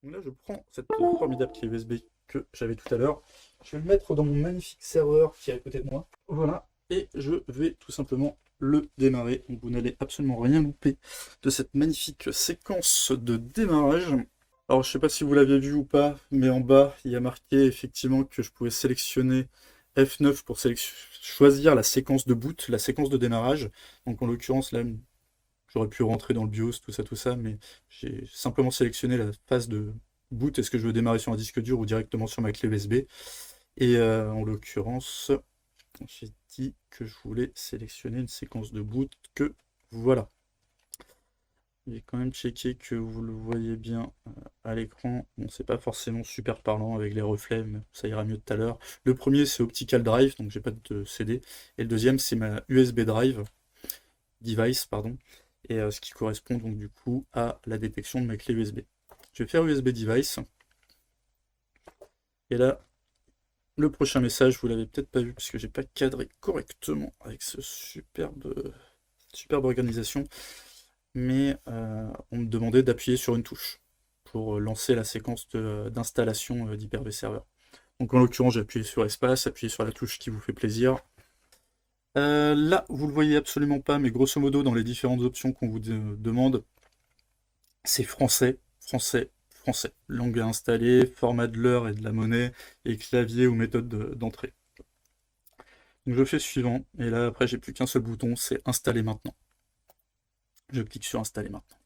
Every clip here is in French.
Donc là, je prends cette formidable clé USB que j'avais tout à l'heure. Je vais le mettre dans mon magnifique serveur qui est à côté de moi. Voilà. Et je vais tout simplement le démarrer. Donc vous n'allez absolument rien louper de cette magnifique séquence de démarrage. Alors je ne sais pas si vous l'aviez vu ou pas, mais en bas, il y a marqué effectivement que je pouvais sélectionner F9 pour choisir la séquence de boot, la séquence de démarrage. Donc en l'occurrence, là, j'aurais pu rentrer dans le BIOS, tout ça, mais j'ai simplement sélectionné la phase de boot. Est-ce que je veux démarrer sur un disque dur ou directement sur ma clé USB? Et en l'occurrence, j'ai dit que je voulais sélectionner une séquence de boot que voilà. Je vais quand même checker que vous le voyez bien à l'écran. Bon, c'est pas forcément super parlant avec les reflets, mais ça ira mieux tout à l'heure. Le premier, c'est Optical Drive, donc j'ai pas de CD. Et le deuxième, c'est ma USB Drive, device, pardon, et ce qui correspond donc du coup à la détection de ma clé USB. Je vais faire USB device, et là, le prochain message, vous l'avez peut-être pas vu parce que j'ai pas cadré correctement avec ce superbe organisation, mais on me demandait d'appuyer sur une touche pour lancer la séquence d'installation d'Hyper-V Server. Donc en l'occurrence, j'ai appuyé sur espace, appuyé sur la touche qui vous fait plaisir. Là, vous le voyez absolument pas, mais grosso modo, dans les différentes options qu'on vous demande, c'est français, français, français. Langue à installer, format de l'heure et de la monnaie, et clavier ou méthode d'entrée. Donc je fais suivant, et là après j'ai plus qu'un seul bouton, c'est installer maintenant. Je clique sur installer maintenant.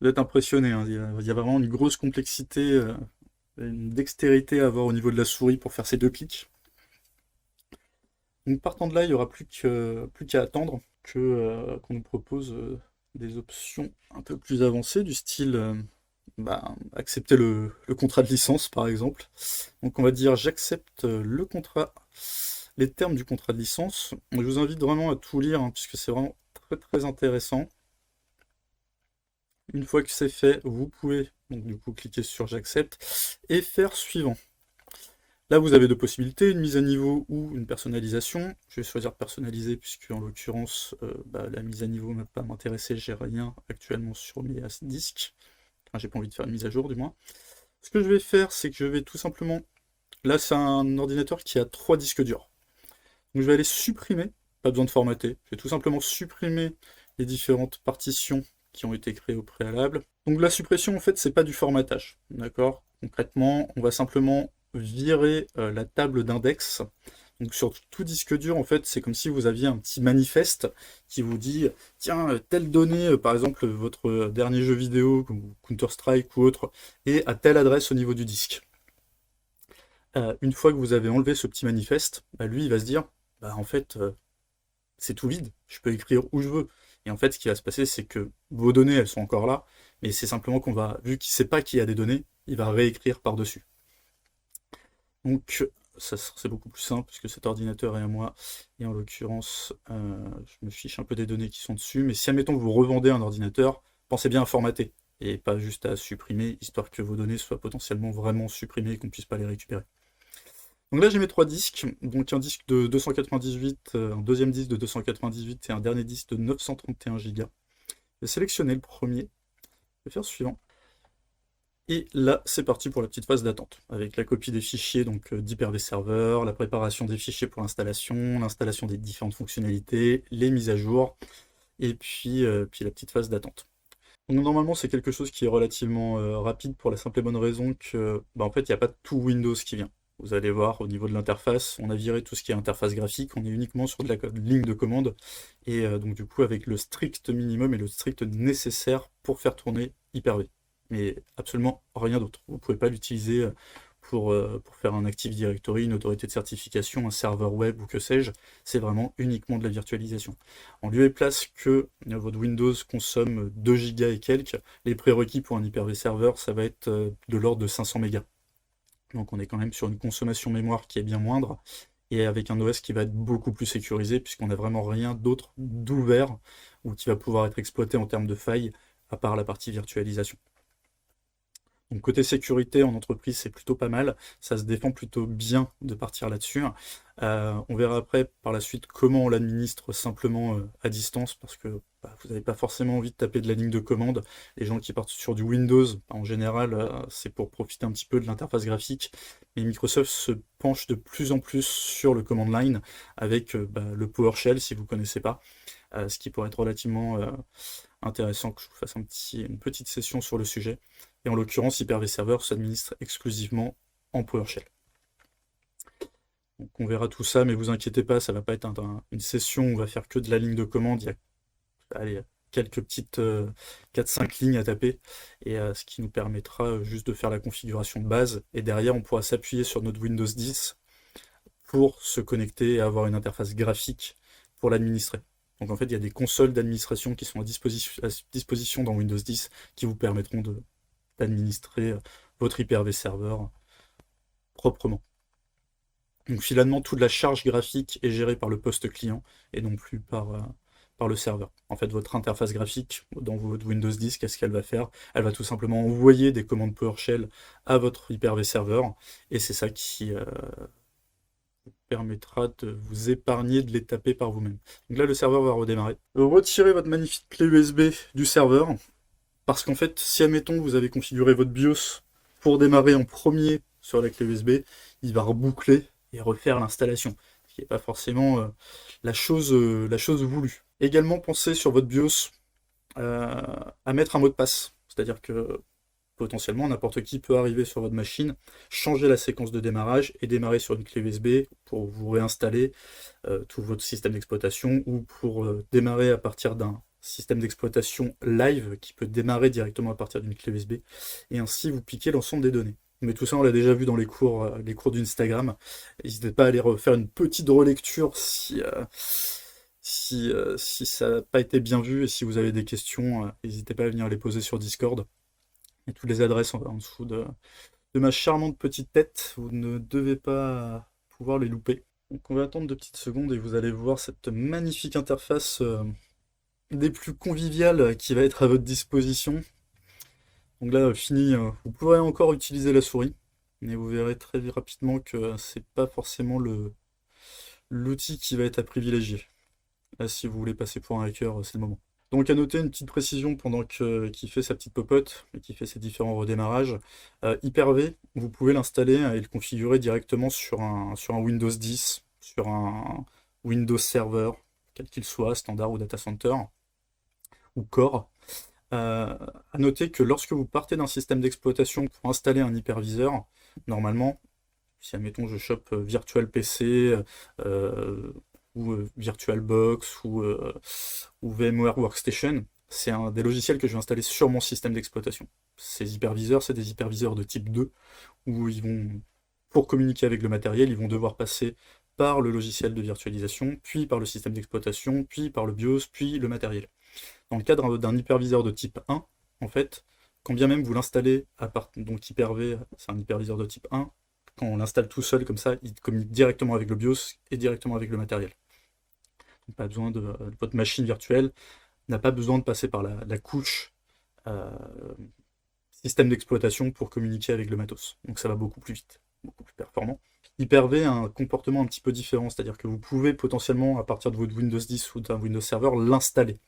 Vous êtes impressionné, hein, il y a vraiment une grosse complexité, une dextérité à avoir au niveau de la souris pour faire ces deux clics. Donc partant de là, il n'y aura plus qu'à attendre qu'on nous propose des options un peu plus avancées, du style accepter le contrat de licence par exemple. Donc on va dire j'accepte le contrat, les termes du contrat de licence. Je vous invite vraiment à tout lire hein, puisque c'est vraiment très très intéressant. Une fois que c'est fait, vous pouvez donc du coup cliquer sur j'accepte et faire suivant. Là, vous avez deux possibilités, une mise à niveau ou une personnalisation. Je vais choisir personnaliser puisque en l'occurrence, la mise à niveau ne va pas m'intéresser, j'ai rien actuellement sur mes disques. Enfin, j'ai pas envie de faire une mise à jour du moins. Ce que je vais faire, c'est que je vais tout simplement... Là, c'est un ordinateur qui a 3 disques durs. Donc je vais aller supprimer, pas besoin de formater, je vais tout simplement supprimer les différentes partitions qui ont été créées au préalable. Donc la suppression, en fait, c'est pas du formatage, d'accord? Concrètement, on va simplement virer la table d'index. Donc sur tout disque dur, en fait, c'est comme si vous aviez un petit manifeste qui vous dit, tiens, telle donnée, par exemple, votre dernier jeu vidéo, comme Counter-Strike ou autre, est à telle adresse au niveau du disque. Une fois que vous avez enlevé ce petit manifeste, lui, il va se dire, en fait, c'est tout vide, je peux écrire où je veux. Et en fait, ce qui va se passer, c'est que vos données, elles sont encore là, mais c'est simplement qu'on va, vu qu'il ne sait pas qu'il y a des données, il va réécrire par-dessus. Donc, c'est beaucoup plus simple, puisque cet ordinateur est à moi, et en l'occurrence, je me fiche un peu des données qui sont dessus, mais si, admettons, vous revendez un ordinateur, pensez bien à formater, et pas juste à supprimer, histoire que vos données soient potentiellement vraiment supprimées et qu'on ne puisse pas les récupérer. Donc là j'ai mes 3 disques, donc un disque de 298, un deuxième disque de 298 et un dernier disque de 931 Go. Je vais sélectionner le premier, je vais faire suivant. Et là c'est parti pour la petite phase d'attente, avec la copie des fichiers donc d'Hyper-V Server, la préparation des fichiers pour l'installation des différentes fonctionnalités, les mises à jour, et puis la petite phase d'attente. Donc normalement c'est quelque chose qui est relativement rapide pour la simple et bonne raison que en fait il n'y a pas tout Windows qui vient. Vous allez voir au niveau de l'interface, on a viré tout ce qui est interface graphique, on est uniquement sur de la ligne de commande, et donc du coup avec le strict minimum et le strict nécessaire pour faire tourner Hyper-V. Mais absolument rien d'autre. Vous ne pouvez pas l'utiliser pour faire un Active Directory, une autorité de certification, un serveur web ou que sais-je. C'est vraiment uniquement de la virtualisation. En lieu et place que votre Windows consomme 2 Go et quelques, les prérequis pour un Hyper-V serveur, ça va être de l'ordre de 500 mégas. Donc on est quand même sur une consommation mémoire qui est bien moindre, et avec un OS qui va être beaucoup plus sécurisé, puisqu'on n'a vraiment rien d'autre d'ouvert, ou qui va pouvoir être exploité en termes de failles, à part la partie virtualisation. Donc côté sécurité en entreprise, c'est plutôt pas mal, ça se défend plutôt bien de partir là-dessus. On verra après par la suite comment on l'administre simplement à distance, parce que vous n'avez pas forcément envie de taper de la ligne de commande. Les gens qui partent sur du Windows, en général, c'est pour profiter un petit peu de l'interface graphique. Mais Microsoft se penche de plus en plus sur le command line avec le PowerShell, si vous ne connaissez pas, ce qui pourrait être relativement intéressant que je vous fasse une petite session sur le sujet. Et en l'occurrence, Hyper-V Server s'administre exclusivement en PowerShell. Donc on verra tout ça, mais vous inquiétez pas, ça va pas être une session où on va faire que de la ligne de commande. Il y a allez, quelques petites 4-5 lignes à taper, et ce qui nous permettra juste de faire la configuration de base. Et derrière, on pourra s'appuyer sur notre Windows 10 pour se connecter et avoir une interface graphique pour l'administrer. Donc en fait, il y a des consoles d'administration qui sont à disposition dans Windows 10 qui vous permettront d'administrer votre Hyper-V serveur proprement. Donc finalement, toute la charge graphique est gérée par le poste client et non plus par le serveur. En fait, votre interface graphique dans votre Windows 10, qu'est-ce qu'elle va faire? Elle va tout simplement envoyer des commandes PowerShell à votre Hyper-V serveur, et c'est ça qui permettra de vous épargner de les taper par vous-même. Donc là, le serveur va redémarrer. Retirez votre magnifique clé USB du serveur, parce qu'en fait, si admettons vous avez configuré votre BIOS pour démarrer en premier sur la clé USB, il va reboucler et refaire l'installation, ce qui n'est pas forcément la chose voulue. Également, pensez sur votre BIOS à mettre un mot de passe, c'est-à-dire que potentiellement n'importe qui peut arriver sur votre machine, changer la séquence de démarrage et démarrer sur une clé USB pour vous réinstaller tout votre système d'exploitation, ou pour démarrer à partir d'un système d'exploitation live qui peut démarrer directement à partir d'une clé USB, et ainsi vous piquez l'ensemble des données. Mais tout ça, on l'a déjà vu dans les cours d'Instagram. N'hésitez pas à aller refaire une petite relecture si ça n'a pas été bien vu, et si vous avez des questions, n'hésitez pas à venir les poser sur Discord. Et toutes les adresses en dessous de ma charmante petite tête, vous ne devez pas pouvoir les louper. Donc on va attendre 2 petites secondes et vous allez voir cette magnifique interface des plus conviviales qui va être à votre disposition. Donc là, fini, vous pourrez encore utiliser la souris, mais vous verrez très rapidement que c'est pas forcément l'outil qui va être à privilégier. Là, si vous voulez passer pour un hacker, c'est le moment. Donc à noter une petite précision pendant qu'il fait sa petite popote et qu'il fait ses différents redémarrages. Hyper-V, vous pouvez l'installer et le configurer directement sur un Windows 10, sur un Windows Server, quel qu'il soit, standard ou data center, ou core. À noter que lorsque vous partez d'un système d'exploitation pour installer un hyperviseur, normalement, si admettons je chope Virtual PC ou VirtualBox ou VMware Workstation, c'est des logiciels que je vais installer sur mon système d'exploitation. Ces hyperviseurs, c'est des hyperviseurs de type 2, où pour communiquer avec le matériel, ils vont devoir passer par le logiciel de virtualisation, puis par le système d'exploitation, puis par le BIOS, puis le matériel. Dans le cadre d'un hyperviseur de type 1, en fait, quand bien même vous l'installez donc Hyper-V, c'est un hyperviseur de type 1, quand on l'installe tout seul comme ça, il communique directement avec le BIOS et directement avec le matériel. Donc pas besoin votre machine virtuelle n'a pas besoin de passer par la couche système d'exploitation pour communiquer avec le matos. Donc ça va beaucoup plus vite, beaucoup plus performant. Hyper-V a un comportement un petit peu différent, c'est-à-dire que vous pouvez potentiellement, à partir de votre Windows 10 ou d'un Windows Server, l'installer.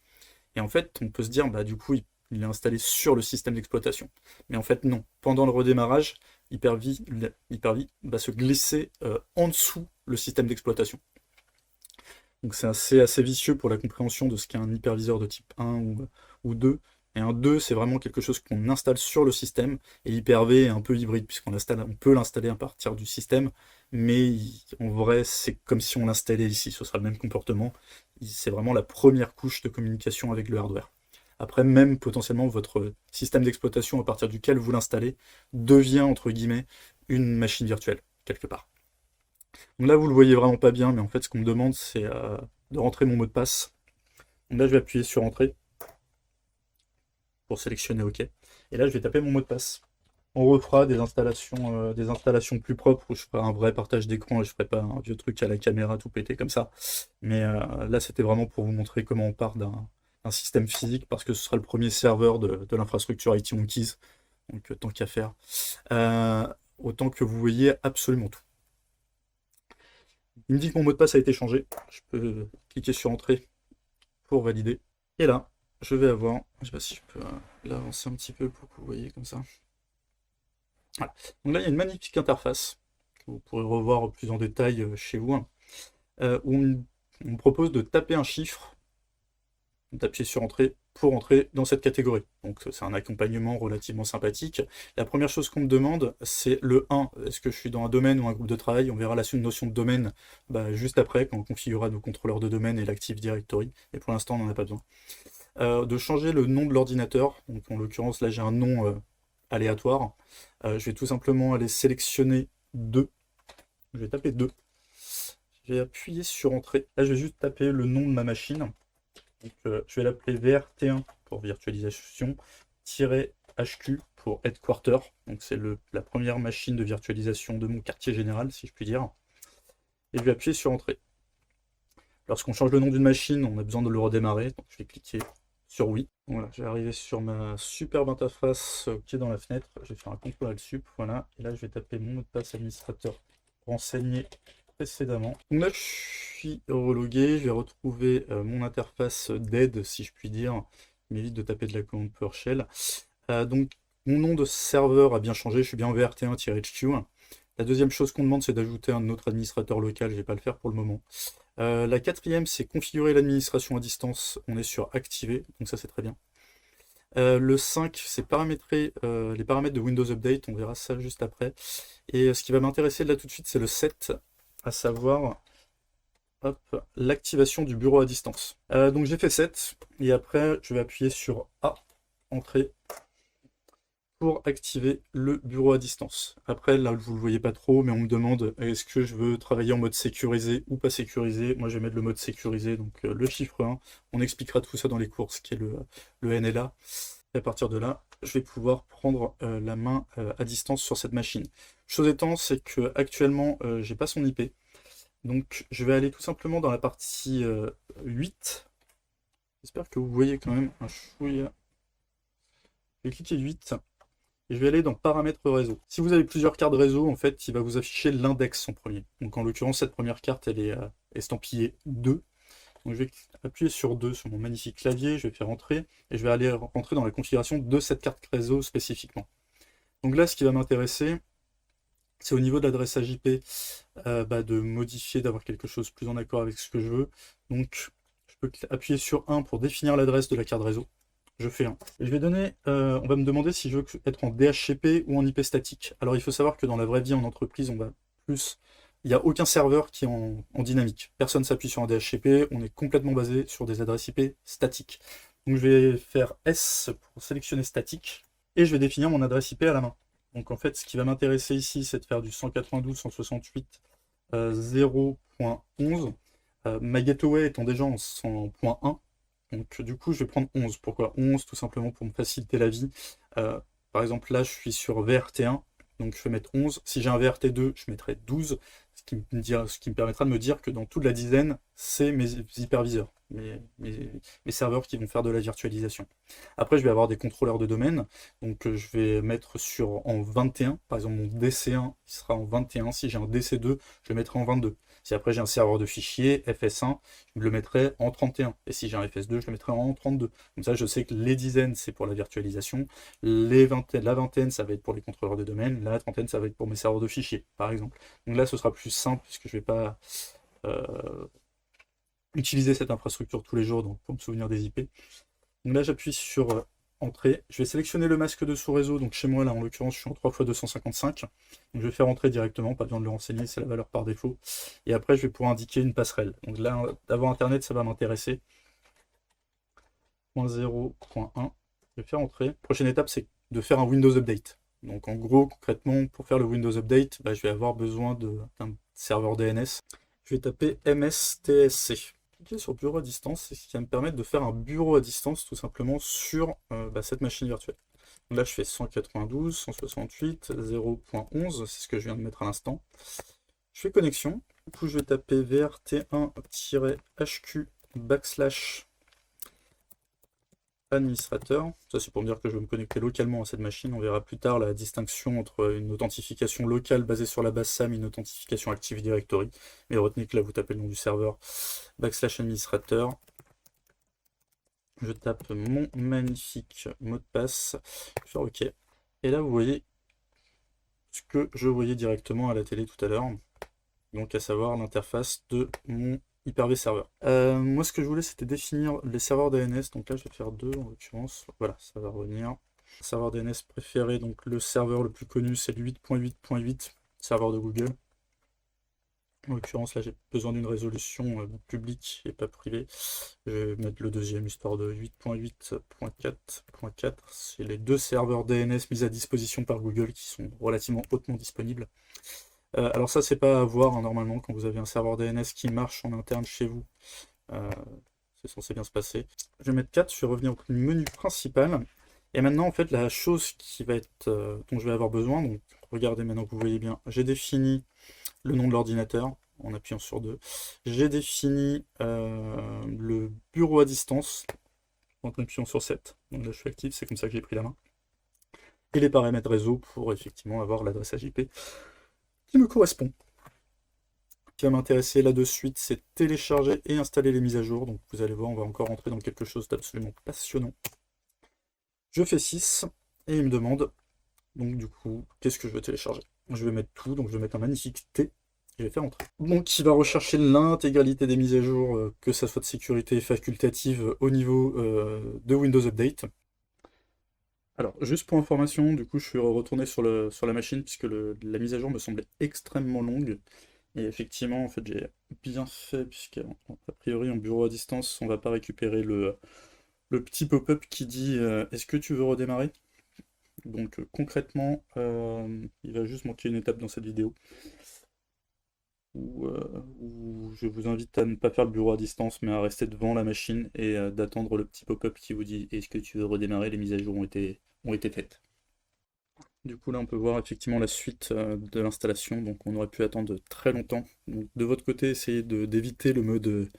Et en fait, on peut se dire, du coup, il est installé sur le système d'exploitation. Mais en fait, non. Pendant le redémarrage, Hyper-V va se glisser en dessous le système d'exploitation. Donc c'est assez vicieux pour la compréhension de ce qu'est un hyperviseur de type 1 ou 2. Et un 2, c'est vraiment quelque chose qu'on installe sur le système, et Hyper-V est un peu hybride, puisqu'on peut l'installer à partir du système, mais en vrai, c'est comme si on l'installait ici, ce sera le même comportement. C'est vraiment la première couche de communication avec le hardware. Après, même potentiellement, votre système d'exploitation à partir duquel vous l'installez devient, entre guillemets, une machine virtuelle, quelque part. Donc là, vous le voyez vraiment pas bien, mais en fait, ce qu'on me demande, c'est de rentrer mon mot de passe. Donc là, je vais appuyer sur Entrée pour sélectionner OK. Et là, je vais taper mon mot de passe. On refera des installations plus propres, où je ferai un vrai partage d'écran et je ferai pas un vieux truc à la caméra tout pété comme ça. Mais là, c'était vraiment pour vous montrer comment on part d'un système physique, parce que ce sera le premier serveur de l'infrastructure IT Monkeys. Donc tant qu'à faire. Autant que vous voyez absolument tout. Il me dit que mon mot de passe a été changé. Je peux cliquer sur Entrée pour valider. Et là, je vais avoir, je sais pas si je peux l'avancer un petit peu pour que vous voyez comme ça. Voilà. Donc là, il y a une magnifique interface que vous pourrez revoir plus en détail chez vous, hein, où on me propose de taper un chiffre, d'appuyer sur Entrée pour entrer dans cette catégorie. Donc c'est un accompagnement relativement sympathique. La première chose qu'on me demande, c'est le 1. Est-ce que je suis dans un domaine ou un groupe de travail? On verra la notion de domaine juste après, quand on configurera nos contrôleurs de domaine et l'Active Directory. Et pour l'instant, on n'en a pas besoin. De changer le nom de l'ordinateur. Donc en l'occurrence, là j'ai un nom aléatoire. Je vais tout simplement aller sélectionner 2. Je vais taper 2. Je vais appuyer sur Entrée. Là, je vais juste taper le nom de ma machine. Donc, je vais l'appeler VRT1 pour virtualisation, -HQ pour headquarter. Donc, c'est la première machine de virtualisation de mon quartier général, si je puis dire. Et je vais appuyer sur Entrée. Lorsqu'on change le nom d'une machine, on a besoin de le redémarrer. Donc, je vais cliquer sur Oui. Voilà, je vais arriver sur ma superbe interface qui est dans la fenêtre. Je vais faire un CTRL Sup, voilà. Et là, je vais taper mon mot de passe administrateur renseigné précédemment. Donc là, je suis relogué, je vais retrouver mon interface d'aide, si je puis dire. Il m'évite de taper de la commande PowerShell. Donc, mon nom de serveur a bien changé, je suis bien en VRT1-HQ. La deuxième chose qu'on demande, c'est d'ajouter un autre administrateur local, je ne vais pas le faire pour le moment. La quatrième, c'est configurer l'administration à distance, on est sur activer, donc ça c'est très bien. Le 5, c'est paramétrer les paramètres de Windows Update, on verra ça juste après. Et ce qui va m'intéresser là tout de suite, c'est le 7, à savoir l'activation du bureau à distance. Donc j'ai fait 7, et après je vais appuyer sur A, entrée, pour activer le bureau à distance. Après, là, vous ne le voyez pas trop, mais on me demande est-ce que je veux travailler en mode sécurisé ou pas sécurisé. Moi, je vais mettre le mode sécurisé, donc le chiffre 1. On expliquera tout ça dans les cours, ce qui est le NLA. Et à partir de là, je vais pouvoir prendre la main à distance sur cette machine. Chose étant, c'est que actuellement, j'ai pas son IP. Donc, je vais aller tout simplement dans la partie 8. J'espère que vous voyez quand même un chouïa. Je vais cliquer 8. Et je vais aller dans paramètres réseau. Si vous avez plusieurs cartes réseau, en fait, il va vous afficher l'index en premier. Donc en l'occurrence, cette première carte, elle est estampillée 2. Donc je vais appuyer sur 2 sur mon magnifique clavier, je vais faire entrer, et je vais aller rentrer dans la configuration de cette carte réseau spécifiquement. Donc là, ce qui va m'intéresser, c'est au niveau de l'adressage IP, de modifier, d'avoir quelque chose plus en accord avec ce que je veux. Donc je peux appuyer sur 1 pour définir l'adresse de la carte réseau. Je fais 1. Et je vais donner, on va me demander si je veux être en DHCP ou en IP statique. Alors il faut savoir que dans la vraie vie en entreprise, on va plus, il n'y a aucun serveur qui est en dynamique. Personne s'appuie sur un DHCP, on est complètement basé sur des adresses IP statiques. Donc je vais faire S pour sélectionner statique, et je vais définir mon adresse IP à la main. Donc en fait, ce qui va m'intéresser ici, c'est de faire du 192.168.0.11. Ma gateway étant déjà en .1, donc du coup, je vais prendre 11. Pourquoi 11? Tout simplement pour me faciliter la vie. Par exemple, là, je suis sur VRT1, donc je vais mettre 11. Si j'ai un VRT2, je mettrai 12, ce qui me permettra de me dire que dans toute la dizaine, c'est mes hyperviseurs, mes serveurs qui vont faire de la virtualisation. Après, je vais avoir des contrôleurs de domaine, donc je vais mettre en 21. Par exemple, mon DC1 il sera en 21. Si j'ai un DC2, je le mettrai en 22. Si après j'ai un serveur de fichiers, FS1, je le mettrai en 31. Et si j'ai un FS2, je le mettrai en 32. Comme ça, je sais que les dizaines, c'est pour la virtualisation. La vingtaine, ça va être pour les contrôleurs de domaine. La trentaine, ça va être pour mes serveurs de fichiers, par exemple. Donc là, ce sera plus simple, puisque je ne vais pas utiliser cette infrastructure tous les jours pour me souvenir des IP. Donc là, j'appuie sur Entrée. Je vais sélectionner le masque de sous-réseau. Donc chez moi, là, en l'occurrence, je suis en 3x255. Donc je vais faire entrer directement, pas besoin de le renseigner, c'est la valeur par défaut. Et après, je vais pouvoir indiquer une passerelle. Donc là, d'avoir Internet, ça va m'intéresser. .0.1. Je vais faire entrer. Prochaine étape, c'est de faire un Windows Update. Donc en gros, concrètement, pour faire le Windows Update, je vais avoir besoin d'un serveur DNS. Je vais taper MSTSC. Cliquer sur bureau à distance, c'est ce qui va me permettre de faire un bureau à distance tout simplement sur cette machine virtuelle. Donc là, je fais 192.168.0.11, c'est ce que je viens de mettre à l'instant. Je fais connexion. Du coup, je vais taper VRT1-HQ administrateur. Ça, c'est pour me dire que je vais me connecter localement à cette machine. On verra plus tard la distinction entre une authentification locale basée sur la base SAM et une authentification Active Directory. Mais retenez que là, vous tapez le nom du serveur /administrateur. Je tape mon magnifique mot de passe, je vais faire OK. Et là, vous voyez ce que je voyais directement à la télé tout à l'heure, donc à savoir l'interface de mon Hyper-V serveur. Moi, ce que je voulais, c'était définir les serveurs DNS, donc là, je vais faire deux en l'occurrence. Voilà, ça va revenir. Serveur DNS préféré, donc le serveur le plus connu, c'est le 8.8.8, serveur de Google. En l'occurrence, là, j'ai besoin d'une résolution publique et pas privée. Je vais mettre le deuxième, histoire de 8.8.4.4. C'est les deux serveurs DNS mis à disposition par Google qui sont relativement hautement disponibles. Alors ça, c'est pas à voir hein, normalement quand vous avez un serveur DNS qui marche en interne chez vous. C'est censé bien se passer. Je vais mettre 4, je vais revenir au menu principal. Et maintenant, en fait, la chose qui va être, dont je vais avoir besoin, donc regardez maintenant que vous voyez bien, j'ai défini le nom de l'ordinateur en appuyant sur 2. J'ai défini le bureau à distance en appuyant sur 7. Donc là, je suis actif, c'est comme ça que j'ai pris la main. Et les paramètres réseau pour effectivement avoir l'adressage IP qui me correspond. Ce qui va m'intéresser là de suite, c'est télécharger et installer les mises à jour. Donc vous allez voir, on va encore rentrer dans quelque chose d'absolument passionnant. Je fais 6 et il me demande, donc du coup, qu'est-ce que je veux télécharger? Je vais mettre tout, donc je vais mettre un magnifique T et je vais faire entrer. Donc il va rechercher l'intégralité des mises à jour, que ça soit de sécurité facultative au niveau de Windows Update. Alors, juste pour information, du coup, je suis retourné sur la machine puisque la mise à jour me semblait extrêmement longue. Et effectivement, en fait, j'ai bien fait, puisqu'à priori, en bureau à distance, on va pas récupérer le petit pop-up qui dit est-ce que tu veux redémarrer? Donc, concrètement, il va juste manquer une étape dans cette vidéo où je vous invite à ne pas faire le bureau à distance, mais à rester devant la machine et d'attendre le petit pop-up qui vous dit est-ce que tu veux redémarrer? Les mises à jour ont été faites. Du coup, là, on peut voir effectivement la suite de l'installation, donc on aurait pu attendre très longtemps. Donc, de votre côté, essayez d'éviter le mode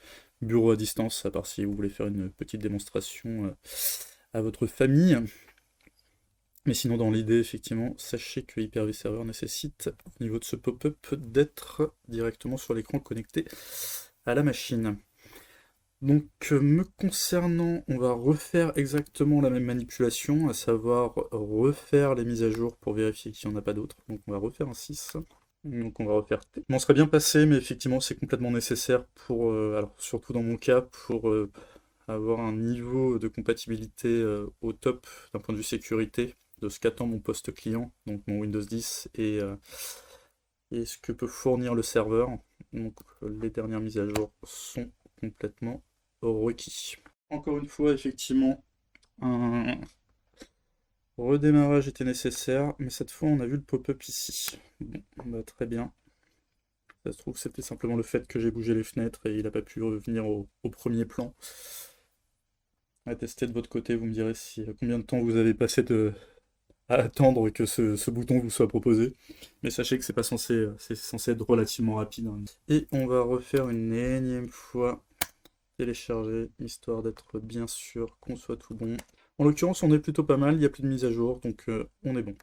bureau à distance, à part si vous voulez faire une petite démonstration à votre famille. Mais sinon, dans l'idée, effectivement, sachez que Hyper-V Server nécessite, au niveau de ce pop-up, d'être directement sur l'écran connecté à la machine. Donc, me concernant, on va refaire exactement la même manipulation, à savoir refaire les mises à jour pour vérifier qu'il n'y en a pas d'autres. Donc, on va refaire un 6. Donc, on va refaire T. On serait bien passé, mais effectivement, c'est complètement nécessaire pour, alors surtout dans mon cas, pour avoir un niveau de compatibilité au top d'un point de vue sécurité de ce qu'attend mon poste client, donc mon Windows 10 et ce que peut fournir le serveur. Donc, les dernières mises à jour sont complètement requis. Encore une fois, effectivement, un redémarrage était nécessaire, mais cette fois on a vu le pop-up ici. Bon, bah, très bien. Ça se trouve c'était simplement le fait que j'ai bougé les fenêtres et il n'a pas pu revenir au premier plan. À tester de votre côté, vous me direz si, combien de temps vous avez passé à attendre que ce bouton vous soit proposé. Mais sachez que c'est censé être relativement rapide, hein. Et on va refaire une énième fois télécharger, histoire d'être bien sûr qu'on soit tout bon. En l'occurrence, on est plutôt pas mal, il n'y a plus de mise à jour, donc on est bon.